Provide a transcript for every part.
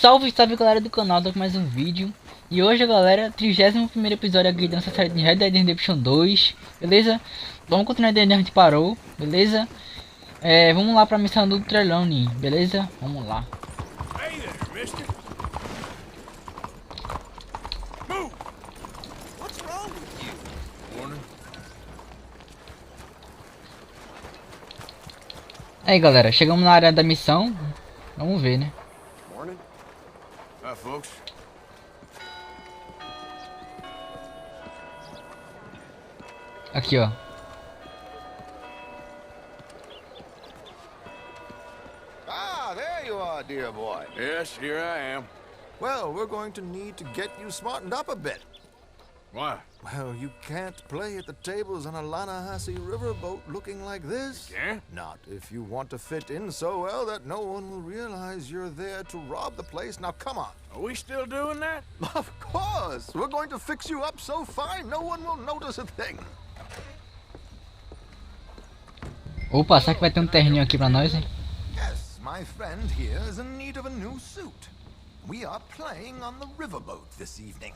Salve galera do canal, tô com mais um vídeo. E hoje galera, 31º episódio aqui da nossa série de Red Dead Redemption 2, beleza? Vamos continuar onde a gente parou, beleza? Vamos lá pra missão do Trelawney, beleza? Vamos lá. Hey there, mister. Move. What's wrong with you? Morning. Aí galera, chegamos na área da missão. Vamos ver, né? Morning. Hi, folks. Aqui ó. Ah, there you are, dear boy. Yes, here I am. Well, we're going to need to get you smartened up a bit. Why? Well, you can't play at the tables on a Lannahechee riverboat looking like this. Can't? Not if you want to fit in so well that no one will realize you're there to rob the place. Now, come on. Are we still doing that? Of course. We're going to fix you up so fine no one will notice a thing. Opa, será que vai ter um terninho aqui pra nós, hein? Yes, my friend here is in need of a new suit. We are playing on the riverboat this evening.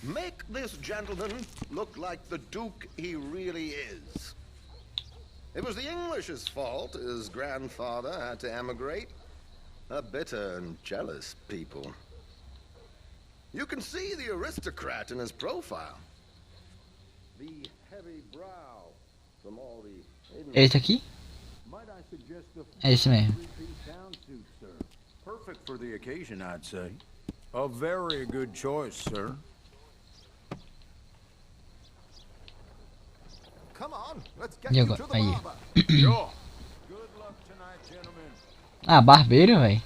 Make this gentleman look like the Duke he really is. It was the English's fault his grandfather had to emigrate. A bitter and jealous people. You can see the aristocrat in his profile. The heavy brow from all the... É esse aqui? É esse mesmo. Perfect for the occasion, I'd say. A very good choice, sir. Come on, let's get E you agora? to the Aí. barber. Sure. Good luck tonight, gentlemen. Ah, barbeiro, velho.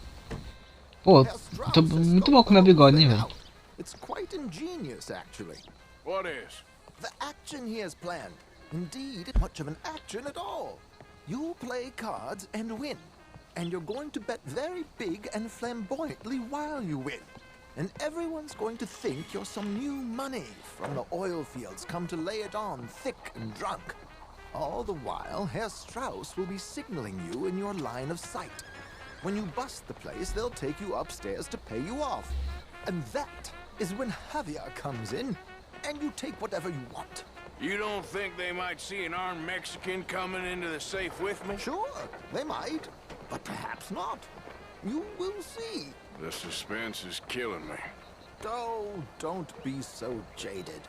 Pô, tô muito bom com meu bigode, hein, velho. It's quite ingenious, actually. What is? The action he has planned. Indeed, much of an action at all. You play cards and win. And you're going to bet very big and flamboyantly while you win. And everyone's going to think you're some new money from the oil fields come to lay it on thick and drunk. All the while, Herr Strauss will be signaling you in your line of sight. When you bust the place, they'll take you upstairs to pay you off. And that is when Javier comes in, and you take whatever you want. You don't think they might see an armed Mexican coming into the safe with me? Sure, they might, but perhaps not. You will see. The suspense is killing me. Oh, don't be so jaded.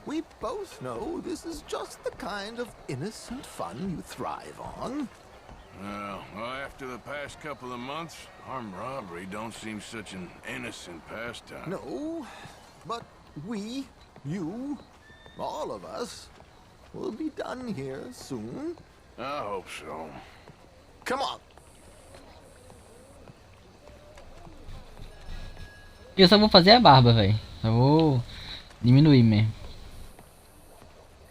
We both know this is just the kind of innocent fun you thrive on. Well, after the past couple of months, armed robbery don't seem such an innocent pastime. No, but we, you, all of us, will be done here soon. I hope so. Come on. Eu só vou fazer a barba, velho. Só vou diminuir mesmo.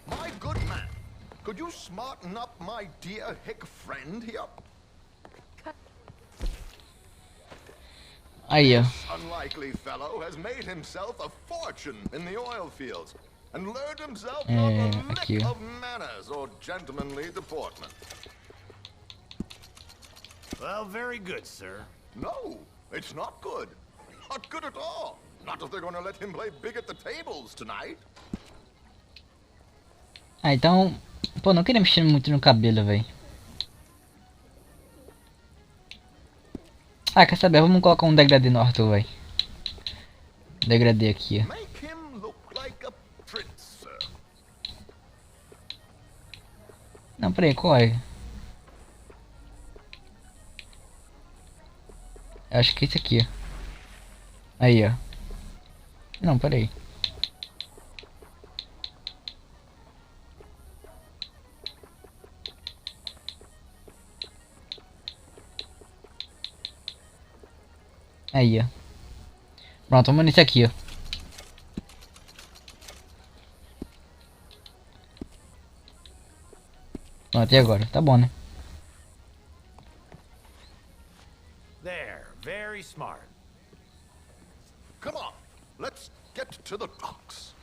My good man, could you smarten up my dear hick friend here? Aí, ó. This unlikely fellow has made himself a fortune in the oil fields and learned himself not a aqui, lick ó. of manners or gentlemanly deportment. Well, very good, sir. No, it's not good. Not good at all. Not if they're going to let him play big at the tables tonight. Ah, então... Pô, não queria mexer muito no cabelo, velho. Ah, quer saber? Vamos colocar um degradê no Arthur, velho. Degradê aqui, ó. Make him look like a prince, sir. Não, peraí, qual é? Eu acho que é esse aqui, ó. Aí, ó. Não, peraí. Aí, ó. Pronto, vamos nesse aqui, ó. Pronto, e agora? Tá bom, né? There, very smart. Come on, let's get to the docks.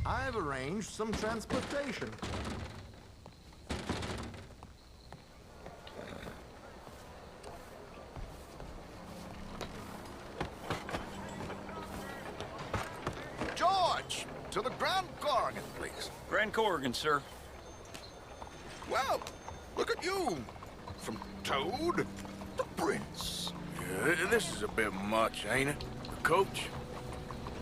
I've arranged some transportation. To the Grand Corrigan, please. Grand Corrigan, sir. Well, look at you. From Toad to Prince. Yeah, this is a bit much, ain't it? The coach?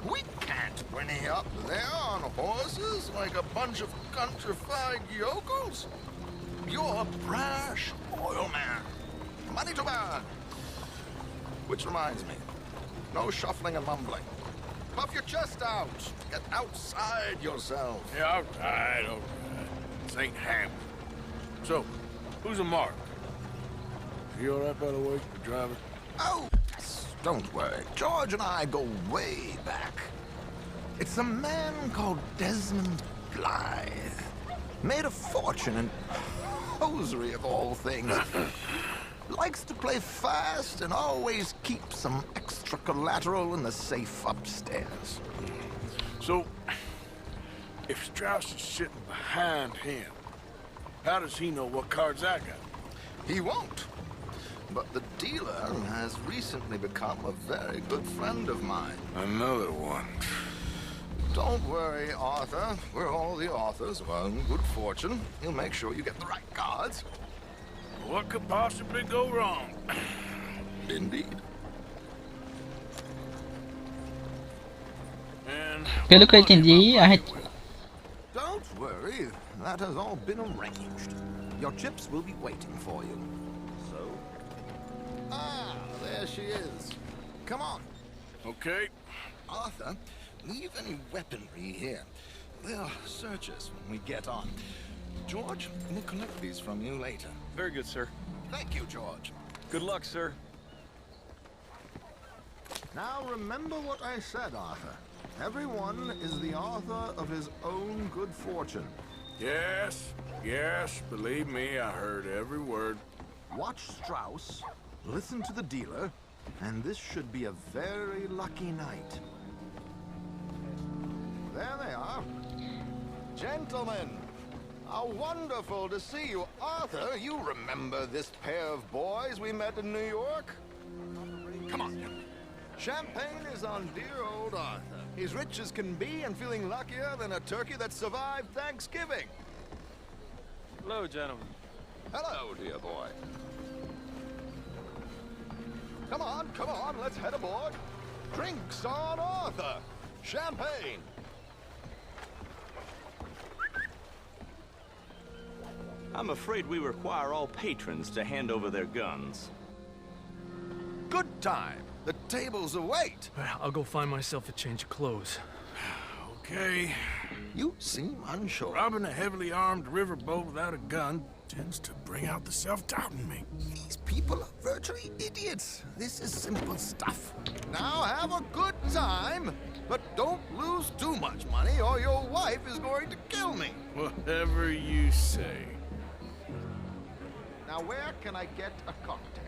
We can't whinny up there on horses like a bunch of countrified yokels. You're a brash oil man. Money to burn. Which reminds me, no shuffling and mumbling. Puff your chest out. Get outside yourself. Yeah, all right. This ain't happening. So, who's a mark? Is he all right, by the way, the driver? Oh, don't worry. George and I go way back. It's a man called Desmond Blythe. Made a fortune in hosiery of all things. Likes to play fast and always keeps some extra collateral in the safe upstairs. So, if Strauss is sitting behind him, how does he know what cards I got? He won't. But the dealer has recently become a very good friend of mine. Another one. Don't worry, Arthur. We're all the authors of our own good fortune. He'll make sure you get the right cards. What could possibly go wrong? Indeed. And Pelo que eu entendi, a gente... Don't worry. That has all been arranged. Your chips will be waiting for you. So? Ah, there she is. Come on. okay. Arthur, leave any weaponry here. They'll search us when we get on. George, we'll collect these from you later. Very good, sir. Thank you, George. Good luck, sir. Now remember what I said, Arthur. Everyone is the author of his own good fortune. Yes, believe me, I heard every word. Watch Strauss, listen to the dealer, and this should be a very lucky night. There they are. Gentlemen, how wonderful to see you. Arthur, you remember this pair of boys we met in New York? Come on. Champagne is on dear old Arthur. He's rich as can be and feeling luckier than a turkey that survived Thanksgiving. Hello, gentlemen. Hello, dear boy. Come on, let's head aboard. Drinks on Arthur. Champagne. I'm afraid we require all patrons to hand over their guns. Good time. The tables await. I'll go find myself a change of clothes. Okay. You seem unsure. Robbing a heavily armed riverboat without a gun tends to bring out the self-doubt in me. These people are virtually idiots. This is simple stuff. Now have a good time, but don't lose too much money or your wife is going to kill me. Whatever you say. Now where can I get a cocktail?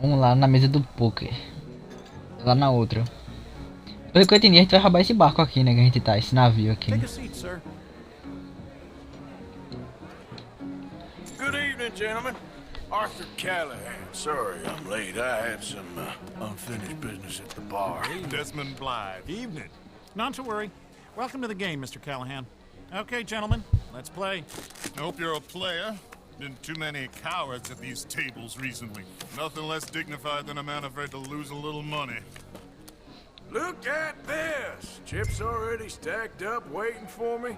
Vamos lá na mesa do poker. Lá na outra. Pelo que eu entendi, a gente vai roubar esse barco aqui, né? Que a gente tá, esse navio aqui. Take a seat, sir. Good evening, gentlemen. Arthur Callahan. Sorry I'm late. I had some unfinished business at the bar. Desmond Blythe. Evening. Not to worry. Welcome to the game, Mr. Callahan. Okay, gentlemen, let's play. I hope you're a player. Been too many cowards at these tables recently. Nothing less dignified than a man afraid to lose a little money. Look at this. Chips already stacked up waiting for me.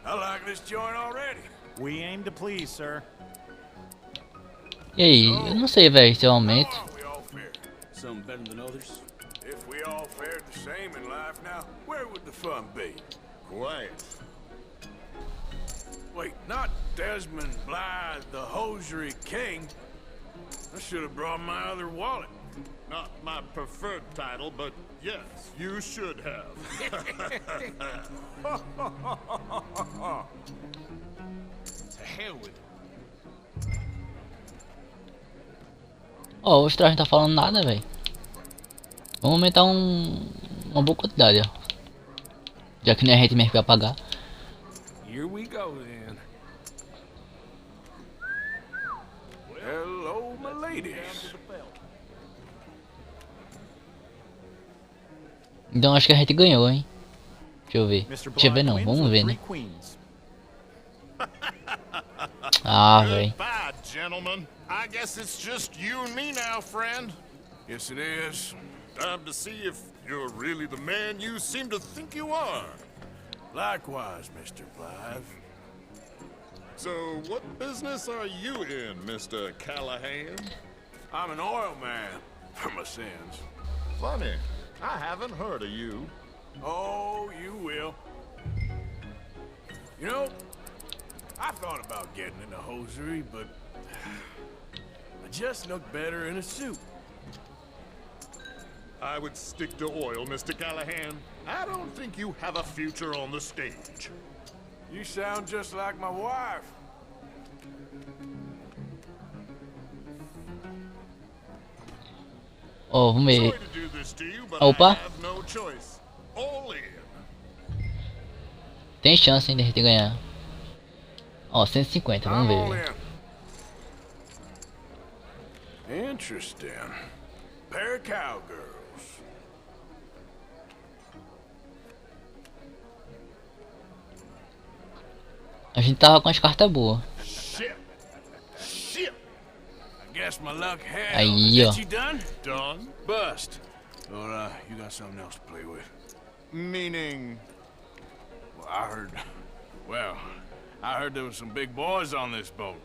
I like this joint already. We aim to please, sir. E aí, eu não sei, velho, se eu aumento. How are we all fair? Some better than others. If we all fared the same in life now, where would the fun be? Quiet. Wait, not Desmond Blythe, the hosiery king. I should have brought my other wallet. Not my preferred title, but yes, you should have. To hell with it. Ó, o Strauss não tá falando nada, velho. Vamos aumentar uma boa quantidade, ó. Já que nem a gente mesmo vai pagar. Here we go, then. Hello, my ladies. Então acho que a gente ganhou, hein? Deixa eu ver. Deixa eu ver não, vamos ver, né? Ah, velho. Goodbye, gentlemen. I guess it's just you and me now, friend. Yes, it is. Time to see if you're really the man you seem to think you are. Likewise, Mr. Blythe. So, what business are you in, Mr. Callahan? I'm an oil man, for my sins. Funny, I haven't heard of you. Oh, you will. You know, I thought about getting into hosiery, but I just look better in a suit. I would stick to oil, Mr. Callahan. I don't think you have a future on the stage. You sound just like my wife. Ó, vamos ver. Sorry to do this to you, but Opa. I have no choice. All in. Tem chance ainda de a gente ganhar. Ó, 150, vamos I'm all ver. in. Interesting. Pair of cowgirls. A gente tava com as cartas boas. Shit. Shit. I guess my luck held. Aí, ó. Is you done? Done? Bust. Or you got something else to play with? Meaning... Well, I heard there was some big boys on this boat.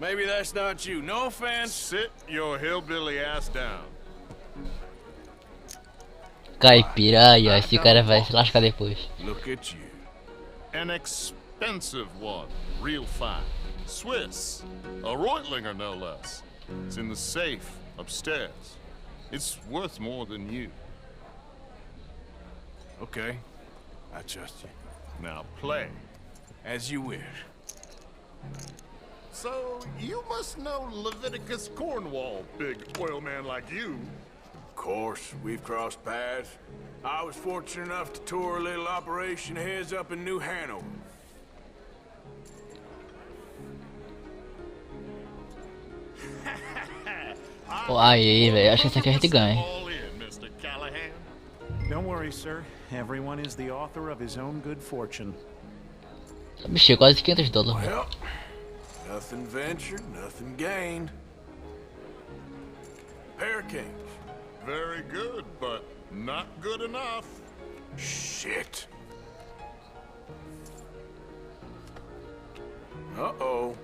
Maybe that's not you. No offense. Sit your hillbilly ass down. Caipira, aí, ó. Esse cara vai se lascar depois. Look at you. An expensive one. Real fine. Swiss. A Reutlinger, no less. It's in the safe upstairs. It's worth more than you. Okay. I trust you. Now play. As you wish. So, you must know Leviticus Cornwall, big oil man like you. Of course, we've crossed paths. I was fortunate enough to tour a little operation of his up in New Hanover. Ó, aí, velho. Acho que essa aqui a gente ganha. All in, Mr. Callahan. Don't worry, sir. Everyone is the author of his own good fortune. Bicho, quase $500, velho. Well, nothing ventured, nothing gained. Pair of kings. Very good, but not good enough. Shit. Uh-oh.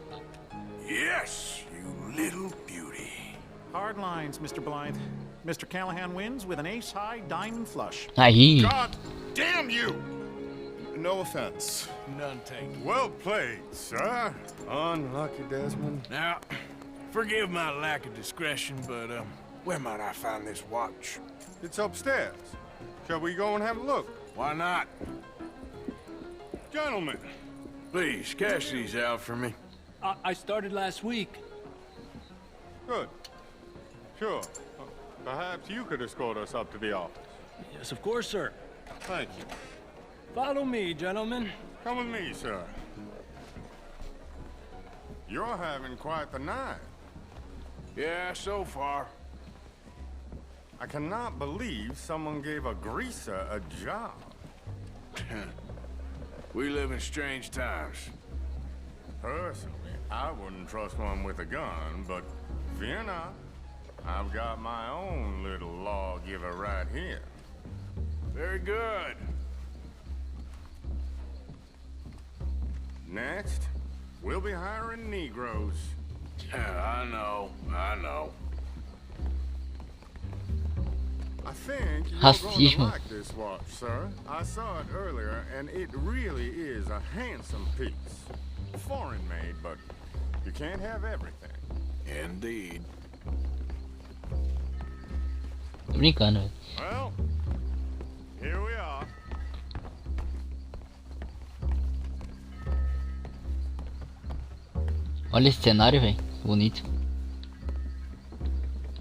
Yes, you little beauty. Hard lines, Mr. Blythe. Mr. Callahan wins with an ace-high diamond flush. Aí. God damn you! No offense. None taken. Well played, sir. Unlucky, Desmond. Now, forgive my lack of discretion, but, where might I find this watch? It's upstairs. Shall we go and have a look? Why not? Gentlemen, Please, cash these out for me. I started last week. Good. Sure. Perhaps you could escort us up to the office. Yes, of course, sir. Thank you. Follow me, gentlemen. Come with me, sir. You're having quite the night. Yeah, so far. I cannot believe someone gave a greaser a job. We live in strange times. Personally, I wouldn't trust one with a gun, but fear not. I've got my own little lawgiver right here. Very good. Next, we'll be hiring Negroes. I know. I think you're going to Racismo. like this watch, sir. I saw it earlier, and it really is a handsome piece. Foreign made, but you can't have everything. Indeed. Tô brincando, velho. Well, here we are. Olha esse cenário, velho. Bonito.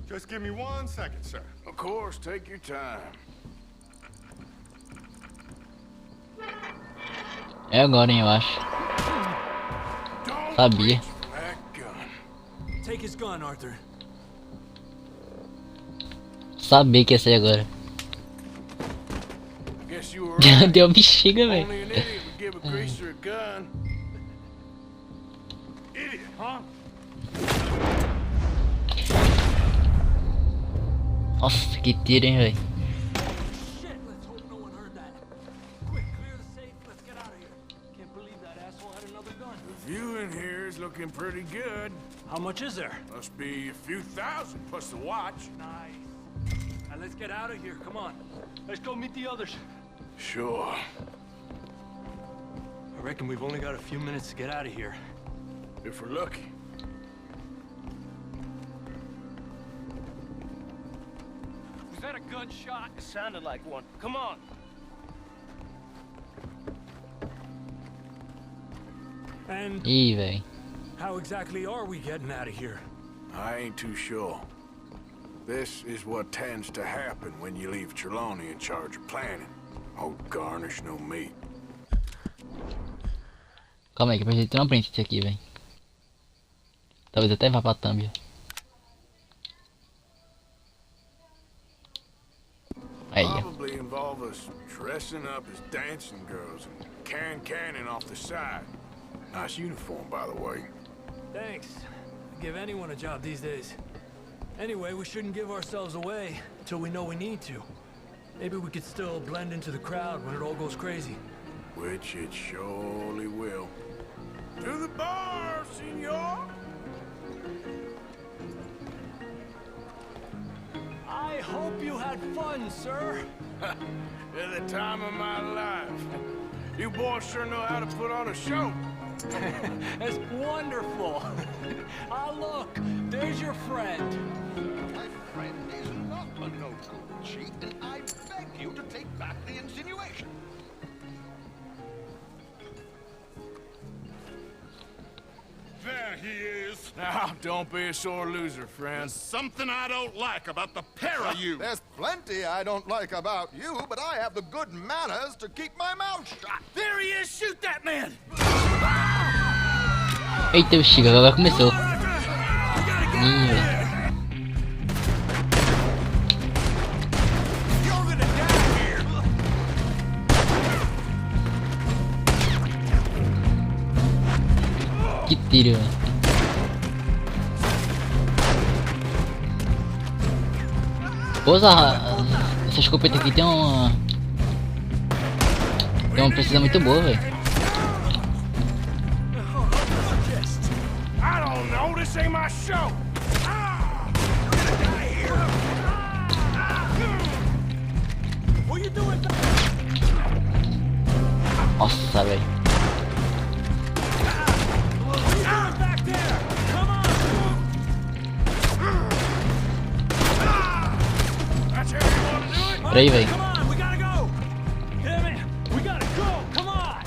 Just give me 1 second, sir. Of course, take your time. É agora, hein, eu acho. Don't Sabia. reach for that gun. Take his gun, Arthur. Sabia que ia ser agora. Deu bexiga, velho. Only an idiot would give a greaser a gun. Idiot, huh? Nossa, que tiro, hein, velho. Shit, let's hope no one heard that. Quick, clear the safe. Let's get out of here. Can't believe that asshole had another gun. The view in here is looking pretty good. How much is there? Must be a few thousand plus the watch. Nice. Now let's get out of here. Come on. Let's go meet the others. Sure. I reckon we've only got a few minutes to get out of here. If we're lucky. Was that a gunshot? It sounded like one. Come on. And Ih, velho. how exactly are we getting out of here? I ain't too sure. This is what tends to happen when you leave Trelawney in charge of planning. Oh, garnish no meat. Calma aí, que eu preciso ter uma print disso aqui, velho. Talvez até vá pra thumb. Aí, ó. Probably involve us dressing up as dancing girls and cannon off the side. Nice uniform, by the way. Thanks. I'd give anyone a job these days. Anyway, we shouldn't give ourselves away until we know we need to. Maybe we could still blend into the crowd when it all goes crazy. Which it surely will. To the bar, senor! I hope you had fun, sir. At the time of my life. You boys sure know how to put on a show. That's wonderful. Ah, look, there's your friend. My friend is not a no-good cheat, and I beg you to take back the insinuation. There he is. Now, don't be a sore loser, friend. There's something I don't like about the pair of you. There's plenty I don't like about you, but I have the good manners to keep my mouth shut. There he is! Shoot that man! Eita, bexiga, agora começou. Ih, velho. Que tiro, velho. Vou usar essa escopeta aqui, tem uma precisão muito boa, velho. I don't know, this ain't my show. What are you doing? Nossa, velho. Back there! Come on! That's how you want to do it? Peraí, velho. Come on, we gotta go! Damn it! We gotta go! Come on!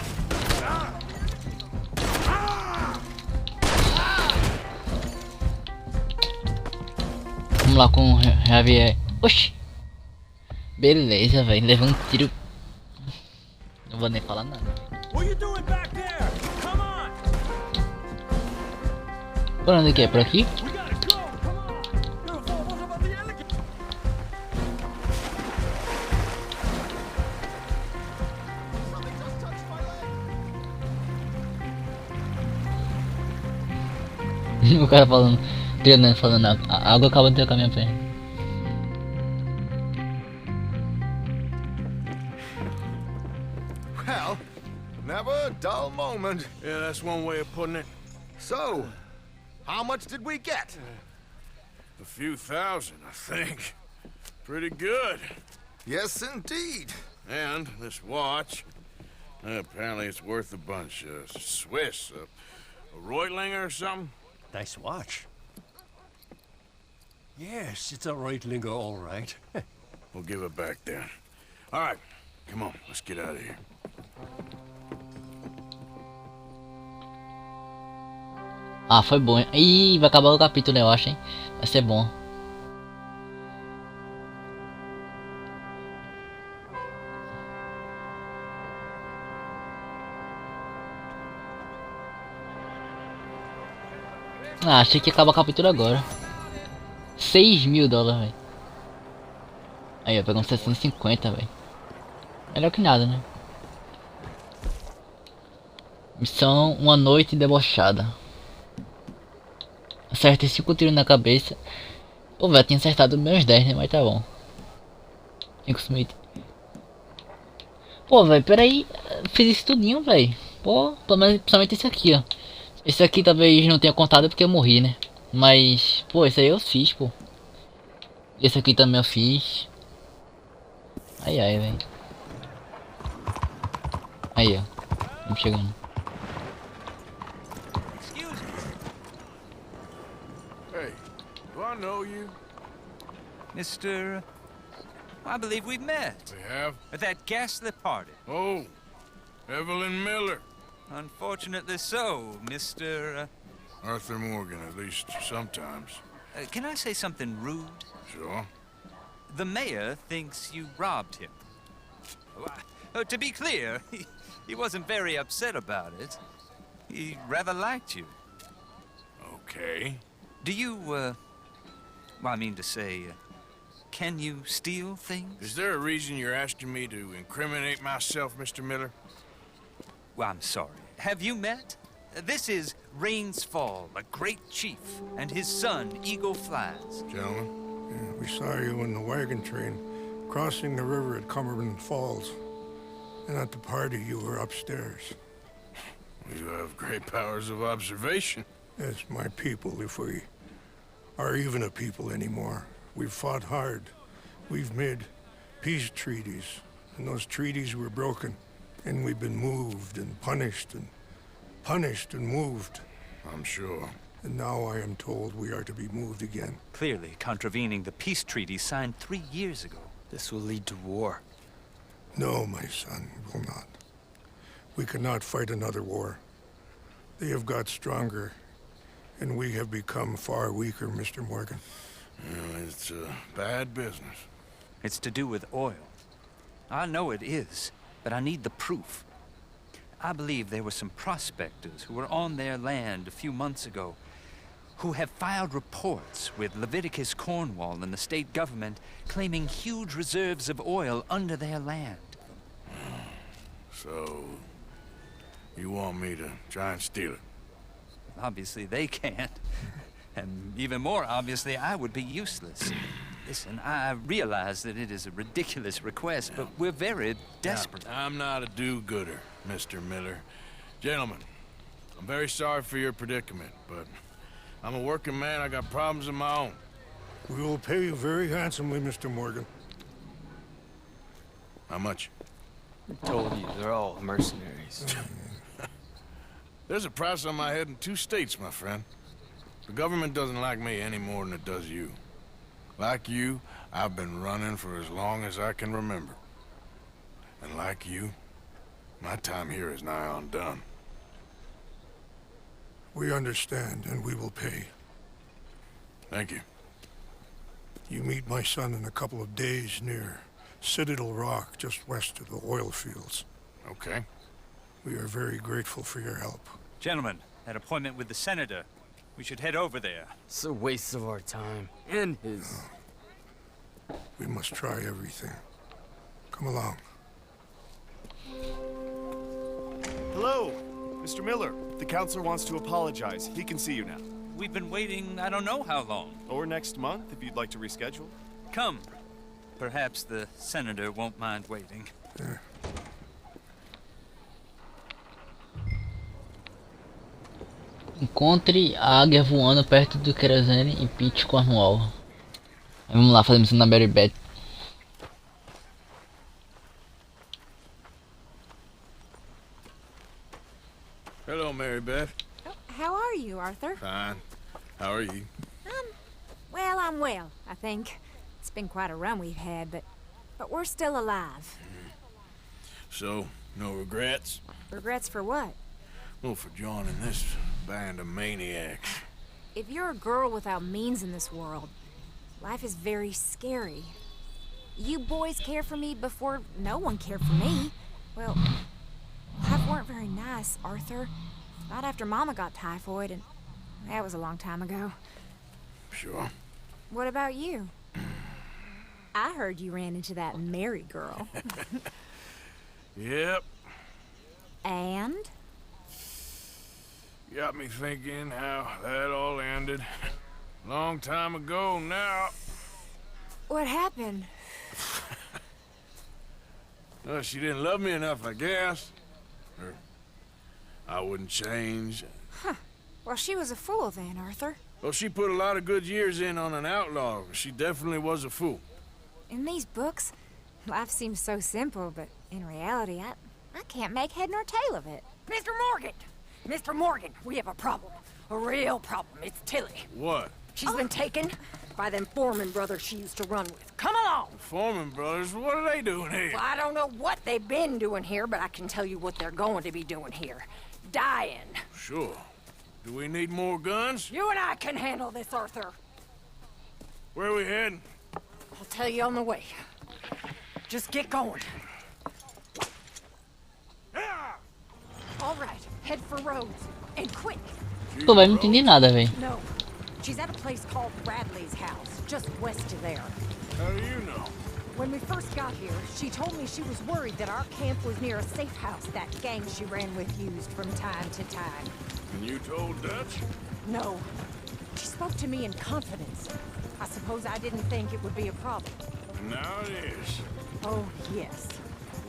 Vamos lá com o Javier. Oxi. Beleza, velho. Levou um tiro. Não vou nem falar nada. What are you doing back there? Come on! Por onde que é? Por aqui? We gotta go! Come on! What about the alligator? Something just touched my leg. O cara falando, treinando, falando, a água acaba de tocar minha perna. Well, never a dull moment. Yeah, that's one way of putting it. So, how much did we get? A few thousand, I think. Pretty good. Yes, indeed. And this watch, apparently it's worth a bunch. Swiss, a Reutlinger or something? Nice watch. Yes, it's a Reutlinger, all right. We'll give it back then. All right, come on, let's get out of here. Ah, foi bom. Ih, vai acabar o capítulo, eu acho, hein? Vai ser bom. Ah, achei que ia acabar o capítulo agora. 6 mil dólares, velho. Aí, eu pegou uns 650, velho. Melhor que nada, né? Missão: uma noite debochada. Acertei 5 tiros na cabeça. Pô, velho, tinha acertado menos 10, né? Mas tá bom. 5 Smith. Pô, velho, peraí. Fiz isso tudinho, velho. Pô, pelo menos, principalmente esse aqui, ó. Esse aqui talvez não tenha contado porque eu morri, né? Mas, pô, esse aí eu fiz, pô. Esse aqui também eu fiz. Ai, ai, velho. Aí, ó. Vamos chegando. Hey, do I know you? Mr. I believe we've met. We have? At that ghastly party. Oh, Evelyn Miller. Unfortunately so, Mr. Arthur Morgan, at least sometimes. Can I say something rude? Sure. The mayor thinks you robbed him. To be clear, he wasn't very upset about it. He rather liked you. Okay. Do you, well, I mean to say, can you steal things? Is there a reason you're asking me to incriminate myself, Mr. Miller? Well, I'm sorry. Have you met? This is Rains Fall, a great chief, and his son, Eagle Flies. Gentlemen? Yeah, we saw you in the wagon train, crossing the river at Cumberland Falls. And at the party, you were upstairs. You have great powers of observation. Yes, my people, if we are even a people anymore. We've fought hard. We've made peace treaties, and those treaties were broken. And we've been moved and punished and moved. I'm sure. And now I am told we are to be moved again. Clearly contravening the peace treaty signed 3 years ago. This will lead to war. No, my son, it will not. We cannot fight another war. They have got stronger, and we have become far weaker, Mr. Morgan. Well, it's a bad business. It's to do with oil. I know it is, but I need the proof. I believe there were some prospectors who were on their land a few months ago who have filed reports with Leviticus Cornwall and the state government claiming huge reserves of oil under their land. So, you want me to try and steal it? Obviously they can't. And even more obviously, I would be useless. Listen, I realize that it is a ridiculous request, but we're very desperate. Now, I'm not a do-gooder, Mr. Miller. Gentlemen, I'm very sorry for your predicament, but I'm a working man. I got problems of my own. We will pay you very handsomely, Mr. Morgan. How much? I told you, they're all mercenaries. There's a price on my head in 2 states, my friend. The government doesn't like me any more than it does you. Like you, I've been running for as long as I can remember. And like you, my time here is nigh on done. We understand, and we will pay. Thank you. You meet my son in a couple of days near Citadel Rock, just west of the oil fields. Okay. We are very grateful for your help. Gentlemen, that appointment with the senator. We should head over there. It's a waste of our time. And his. We must try everything. Come along. Hello, Mr. Miller. The counselor wants to apologize. He can see you now. We've been waiting I don't know how long. Or next month, if you'd like to reschedule. Come. Perhaps the senator won't mind waiting. Yeah. Encontre a águia voando perto do querosene em Pitch Cornwall. Aí vamos lá fazer missão na Mary Beth. Hello, Mary Beth. Oh, how are you, Arthur? Fine. How are you? Well, I'm well, I think. It's been quite a run we've had, but we're still alive. So, no regrets? Regrets for what? Well, for joining this band of maniacs. If you're a girl without means in this world, life is very scary. You boys cared for me before no one cared for me. Well, life weren't very nice, Arthur. Not after Mama got typhoid, and that was a long time ago. Sure. What about you? I heard you ran into that Mary girl. Yep. And? Got me thinking how that all ended. Long time ago now. What happened? Well, she didn't love me enough, I guess. Or I wouldn't change. Huh. Well, she was a fool then, Arthur. Well, she put a lot of good years in on an outlaw. She definitely was a fool. In these books, life seems so simple, but in reality, I can't make head nor tail of it. Mr. Morgan! Mr. Morgan, we have a problem. A real problem. It's Tilly. What? She's been taken by them Foreman brothers she used to run with. Come along! The Foreman brothers? What are they doing here? Well, I don't know what they've been doing here, but I can tell you what they're going to be doing here. Dying. Sure. Do we need more guns? You and I can handle this, Arthur. Where are we heading? I'll tell you on the way. Just get going. All right, head for Rhodes. And quick. Pô, vai, não entendi nada, velho. No. She's at a place called Bradley's house, just west of there. How do you know? When we first got here, she told me she was worried that our camp was near a safe house that gang she ran with used from time to time. And you told Dutch? No. She spoke to me in confidence. I suppose I didn't think it would be a problem. And now it is. Oh, yes.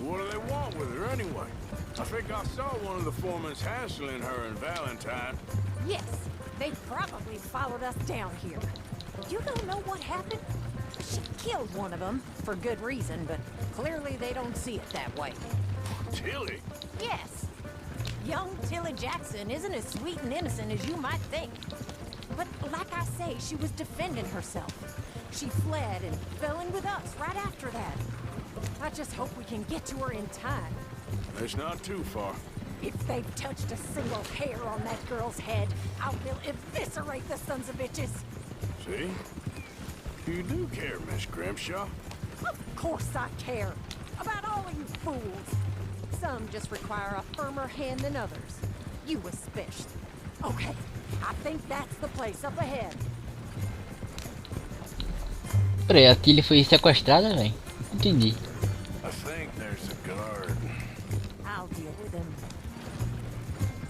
What do they want with her anyway? I think I saw one of the foremans hassling her and Valentine. Yes, they probably followed us down here. You don't know what happened? She killed one of them, for good reason, but clearly they don't see it that way. Tilly? Yes. Young Tilly Jackson isn't as sweet and innocent as you might think. But like I say, she was defending herself. She fled and fell in with us right after that. I just hope we can get to her in time. It's not too far. If they've touched a single hair on that girl's head, I will eviscerate the sons of bitches. See? You do care, Miss Grimshaw. Of course I care. About all of you fools. Some just require a firmer hand than others. You especially. Okay, I think that's the place up ahead. Peraí, a Tilly foi sequestrada, velho? Entendi. I think there's a guard. I'll deal with him.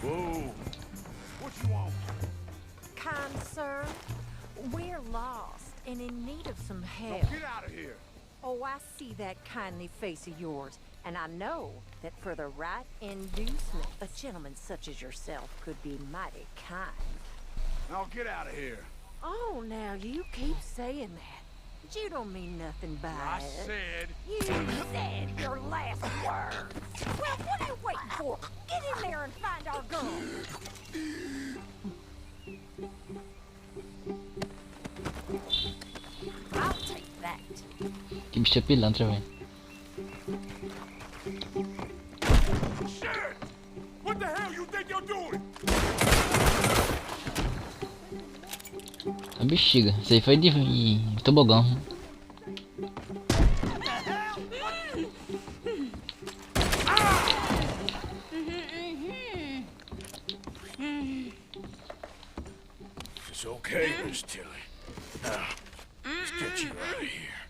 Whoa. What you want? Kind sir, we're lost and in need of some help. Get out of here. Oh, I see that kindly face of yours, and I know that for the right inducement, a gentleman such as yourself could be mighty kind. Now get out of here. Oh, now you keep saying that. But you don't mean nothing by I it. said. You said your last words. Well, what are you waiting for? Get in there and find our gun. I'll take that. Que bicho pilantra, velho. Shit! What the hell you think you're doing? A bexiga. Isso aí foi de tobogão. It's okay, Miss Tilly. Now, let's get you out of here.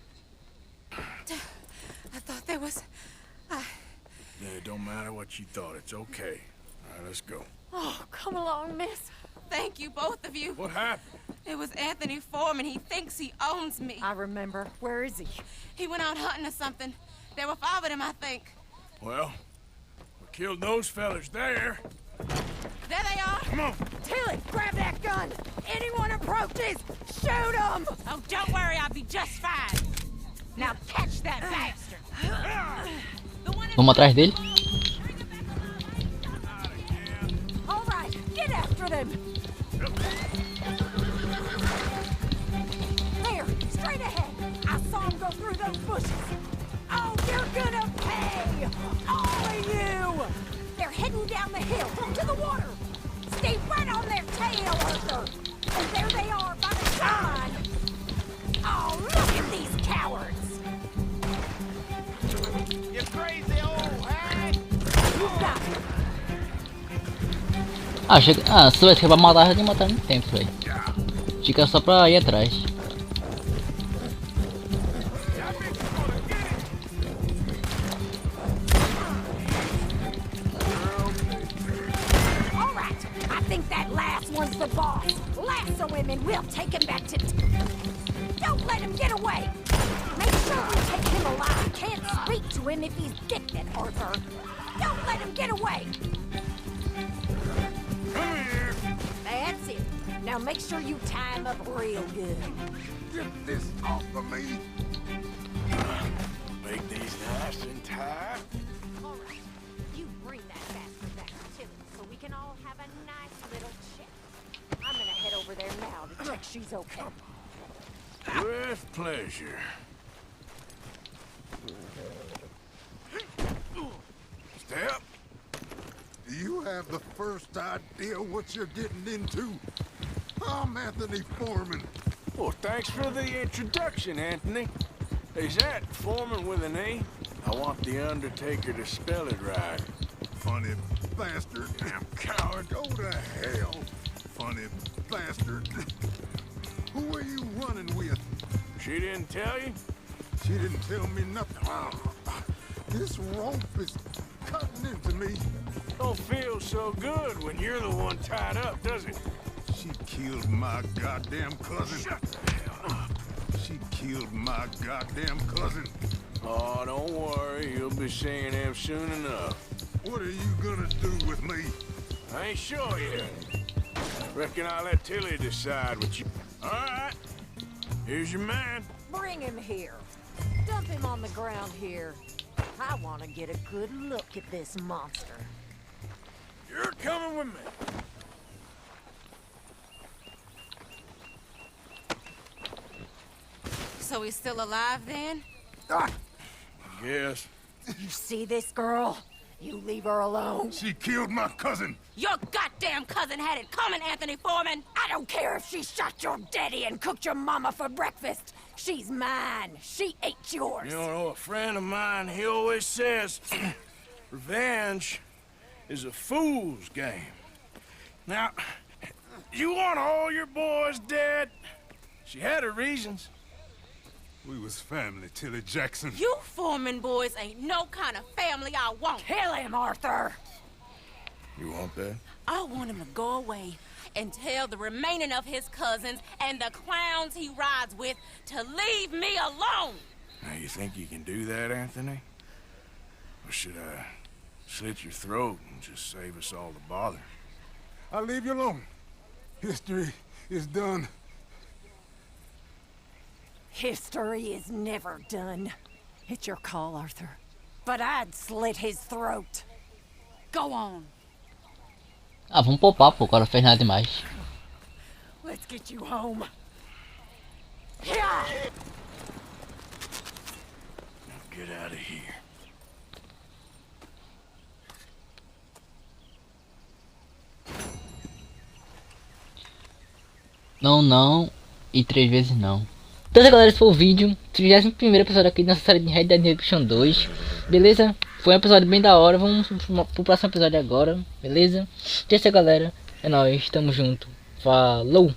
I thought there was... Yeah, it don't matter what you thought. It's okay. All right, let's go. Oh, come along, miss. Thank you, both of you. What happened? It was Anthony Foreman. He thinks he owns me. I remember. Where is he? He went out hunting or something. There were 5 of them, I think. Well, we killed those fellas there. There they are. Come on. Tilly, grab that gun. Anyone approaches, shoot them. Oh, don't worry. I'll be just fine. Now catch that bastard. Vamos atrás dele. All right, get after them. There, straight ahead. I saw him go through those bushes. Oh, you're gonna pay! All of you! They're heading down the hill to the water. Stay right on their tail, Arthur. And there they are by the sign. Oh, look at these cowards! You crazy old hag! You got it. Ah, chega. Ah, se vai ser pra matar, já tem que matar no tempo, velho. Fica só pra ir atrás. to him if he's gifted, Arthur. Don't let him get away. Come here. That's it. Now make sure you tie him up real good. Get this off of me. Make these nice and tight. All right. You bring that bastard back to Tilly so we can all have a nice little chat. I'm gonna head over there now to check she's okay. With pleasure. Step. Do you have the first idea what you're getting into? I'm Anthony Foreman. Well, thanks for the introduction, Anthony. Is that Foreman with an A? I want the Undertaker to spell it right. Funny bastard. Damn coward. Go to hell. Funny bastard. Who are you running with? She didn't tell you? She didn't tell me nothing. This rope is cutting into me. Don't feel so good when you're the one tied up, does it? She killed my goddamn cousin. Shut the hell up. She killed my goddamn cousin. Oh, don't worry. You'll be seeing him soon enough. What are you gonna do with me? I ain't sure yet. Reckon I'll let Tilly decide what you... All right. Here's your man. Bring him here. Dump him on the ground here. I want to get a good look at this monster. You're coming with me. So he's still alive then? Yes. You see this girl? You leave her alone. She killed my cousin. Your goddamn cousin had it coming, Anthony Foreman! I don't care if she shot your daddy and cooked your mama for breakfast. She's mine. She ate yours. You know, a friend of mine, he always says, revenge is a fool's game. Now, you want all your boys dead? She had her reasons. We was family, Tilly Jackson. You Foreman boys ain't no kind of family I want. Kill him, Arthur. You want that? I want him to go away and tell the remaining of his cousins and the clowns he rides with to leave me alone. Now, you think you can do that, Anthony? Or should I slit your throat and just save us all the bother? I'll leave you alone. History is done. History is never done. It's your call, Arthur. But I'd slit his throat. Go on. Ah, vamos poupar, pô, o cara fez nada demais. Let's get you home. Yeah. Now get out of here. Não, não e 3 vezes não. Então, galera, esse foi o vídeo. 31º episódio aqui nessa série de Red Dead Redemption 2. Beleza? Foi um episódio bem da hora. Vamos pro próximo episódio agora. Beleza? Deixa, galera. É nóis. Tamo junto. Falou!